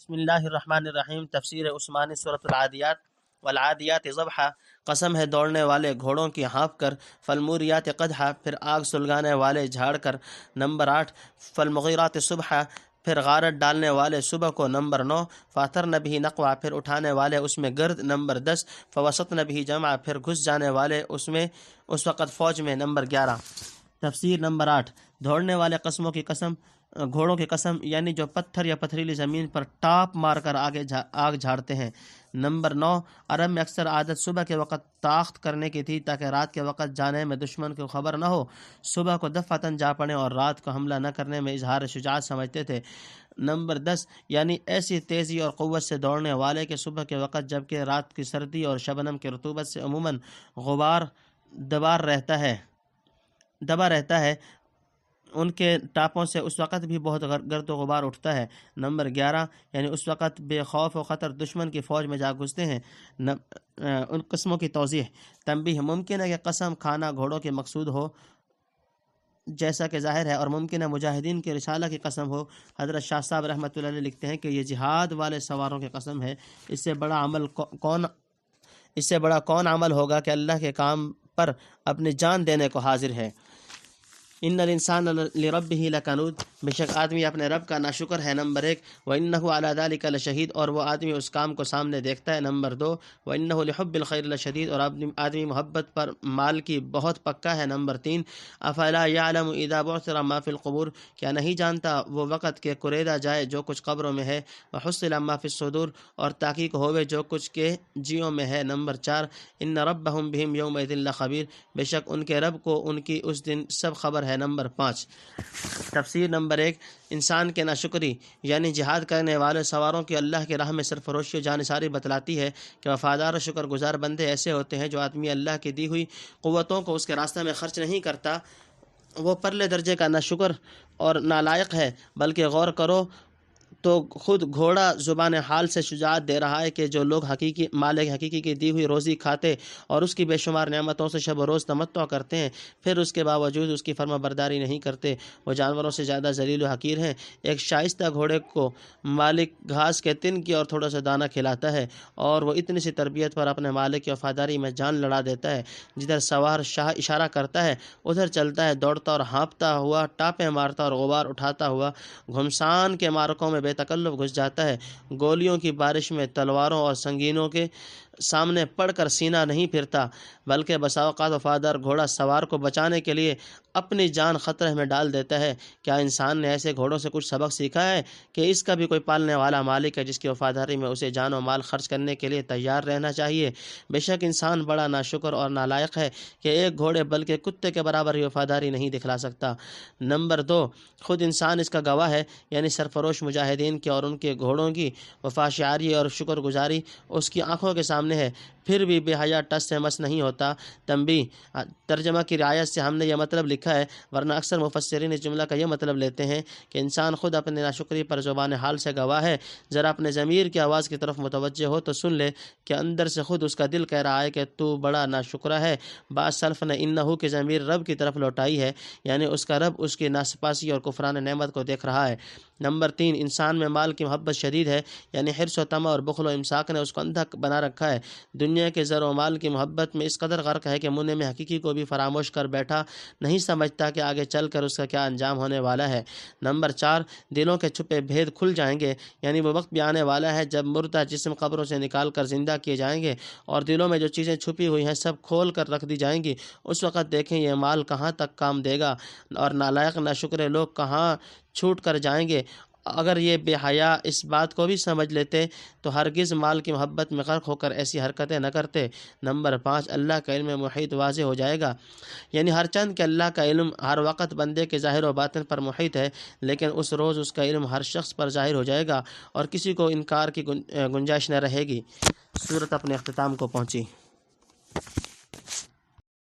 بسم اللہ الرحمن الرحیم۔ تفسیر عثمانی سورۃ العادیات۔ والعادیات ضبحا، قسم ہے دوڑنے والے گھوڑوں کی ہانپ کر۔ فالموریات قدحا، پھر آگ سلگانے والے جھاڑ کر۔ نمبر 8 فالمغیرات صبحا، پھر غارت ڈالنے والے صبح کو۔ نمبر 9 فاثرن بہ نقوا، پھر اٹھانے والے اس میں گرد۔ نمبر 10 فوسطن بہ جمعا، پھر گھس جانے والے اس میں اس وقت فوج میں۔ نمبر 11 تفسیر۔ نمبر 8 دوڑنے والے قسموں کی قسم، گھوڑوں کی قسم، یعنی جو پتھر یا پتھریلی زمین پر ٹاپ مار کر آگ جھاڑتے ہیں۔ نمبر 9 عرب میں اکثر عادت صبح کے وقت طاقت کرنے کی تھی تاکہ رات کے وقت جانے میں دشمن کو خبر نہ ہو، صبح کو دفعتاً جا پڑیں اور رات کو حملہ نہ کرنے میں اظہار شجاعت سمجھتے تھے۔ نمبر 10 یعنی ایسی تیزی اور قوت سے دوڑنے والے کہ صبح کے وقت جبکہ رات کی سردی اور شبنم کی رطوبت سے عموماً غبار دبا رہتا ہے، ان کے ٹاپوں سے اس وقت بھی بہت گرد و غبار اٹھتا ہے۔ نمبر 11 یعنی اس وقت بے خوف و خطر دشمن کی فوج میں جا گھستے ہیں۔ ان قسموں کی توضیح۔ تنبیہ، ممکن ہے کہ قسم کھانا گھوڑوں کے مقصود ہو جیسا کہ ظاہر ہے، اور ممکن ہے مجاہدین کے رسالہ کی قسم ہو۔ حضرت شاہ صاحب رحمۃ اللہ علیہ لکھتے ہیں کہ یہ جہاد والے سواروں کی قسم ہے، اس سے بڑا کون عمل ہوگا کہ اللہ کے کام پر اپنی جان دینے کو حاضر ہے۔ ان الانسان لربہ لکنود، بے شک آدمی اپنے رب کا ناشکر ہے۔ نمبر 1 وانہ علی ذلک لشہید، اور وہ آدمی اس کام کو سامنے دیکھتا ہے۔ نمبر 2 وانہ لحب الخیر لشدید، اور آدمی محبت پر مال کی بہت پکا ہے۔ نمبر 3 افلا یعلم اذا بعثر ما فی القبور، کیا نہیں جانتا وہ وقت کہ کریدا جائے جو کچھ قبروں میں ہے۔ وحصل ما فی الصدور، اور تحقیق ہوئے جو کچھ کے جیوں میں ہے۔ نمبر 4 ان ربہم بہم یومئذ لخبیر، بے شک ان کے رب کو ان کی اس دن سب خبر ہے۔ نمبر 5 تفسیر۔ نمبر 1 انسان کے ناشکری یعنی جہاد کرنے والے سواروں کی اللہ کی راہ میں سرفروشی و جانثاری بتلاتی ہے کہ وفادار و شکر گزار بندے ایسے ہوتے ہیں جو آدمی اللہ کی دی ہوئی قوتوں کو اس کے راستے میں خرچ نہیں کرتا، وہ پرلے درجے کا ناشکر اور نالائق ہے۔ بلکہ غور کرو تو خود گھوڑا زبان حال سے شجاعت دے رہا ہے کہ جو لوگ مالک حقیقی کی دی ہوئی روزی کھاتے اور اس کی بے شمار نعمتوں سے شب و روز تمتع کرتے ہیں، پھر اس کے باوجود اس کی فرما برداری نہیں کرتے، وہ جانوروں سے زیادہ ذلیل و حقیر ہیں۔ ایک شائستہ گھوڑے کو مالک گھاس کے تن کی اور تھوڑا سا دانہ کھلاتا ہے، اور وہ اتنی سی تربیت پر اپنے مالک کی وفاداری میں جان لڑا دیتا ہے۔ جدھر سوار شاہ اشارہ کرتا ہے ادھر چلتا ہے، دوڑتا اور ہانپتا ہوا، ٹاپیں مارتا اور غبار اٹھاتا ہوا گھمسان کے مارکوں میں بے تکلف گھس جاتا ہے۔ گولیوں کی بارش میں تلواروں اور سنگینوں کے سامنے پڑ کر سینہ نہیں پھرتا، بلکہ بسا اوقات وفادار گھوڑا سوار کو بچانے کے لیے اپنی جان خطرے میں ڈال دیتا ہے۔ کیا انسان نے ایسے گھوڑوں سے کچھ سبق سیکھا ہے کہ اس کا بھی کوئی پالنے والا مالک ہے جس کی وفاداری میں اسے جان و مال خرچ کرنے کے لیے تیار رہنا چاہیے؟ بے شک انسان بڑا ناشکر اور نالائق ہے کہ ایک گھوڑے بلکہ کتے کے برابر ہی وفاداری نہیں دکھلا سکتا۔ نمبر 2 خود انسان اس کا گواہ ہے، یعنی سرفروش مجاہدین کی اور ان کے گھوڑوں کی وفا شعاری اور شکر گزاری اس کی آنکھوں کے سامنے ہے، پھر بھی بے حیا ٹس سے مس نہیں ہوتا۔ تنبیہ، ترجمہ کی رعایت سے ہم نے یہ مطلب لکھا ہے، ورنہ اکثر مفسرین اس جملہ کا یہ مطلب لیتے ہیں کہ انسان خود اپنے ناشکری پر زبان حال سے گواہ ہے۔ ذرا اپنے ضمیر کی آواز کی طرف متوجہ ہو تو سن لے کہ اندر سے خود اس کا دل کہہ رہا ہے کہ تو بڑا ناشکرا ہے۔ بعض سلف نے انہو کی ضمیر رب کی طرف لوٹائی ہے، یعنی اس کا رب اس کی ناسپاسی اور کفران نعمت کو دیکھ رہا ہے۔ نمبر 3 انسان میں مال کی محبت شدید ہے، یعنی حرص و طمع اور بخل و امساک نے اس کو اندھا بنا رکھا ہے۔ دنیا کے زر و مال کی محبت میں اس قدر غرق ہے کہ منعم حقیقی کو بھی فراموش کر بیٹھا، نہیں سمجھتا کہ آگے چل کر اس کا کیا انجام ہونے والا ہے۔ نمبر 4 دلوں کے چھپے بھید کھل جائیں گے، یعنی وہ وقت بھی آنے والا ہے جب مردہ جسم قبروں سے نکال کر زندہ کیے جائیں گے اور دلوں میں جو چیزیں چھپی ہوئی ہیں سب کھول کر رکھ دی جائیں گی۔ اس وقت دیکھیں یہ مال کہاں تک کام دے گا، اور نالائق ناشکرے لوگ کہاں چھوٹ کر جائیں گے۔ اگر یہ بے حیا اس بات کو بھی سمجھ لیتے تو ہرگز مال کی محبت میں غرق ہو کر ایسی حرکتیں نہ کرتے۔ نمبر 5 اللہ کا علم محیط واضح ہو جائے گا، یعنی ہر چند کہ اللہ کا علم ہر وقت بندے کے ظاہر و باطن پر محیط ہے، لیکن اس روز اس کا علم ہر شخص پر ظاہر ہو جائے گا اور کسی کو انکار کی گنجائش نہ رہے گی۔ سورت اپنے اختتام کو پہنچی۔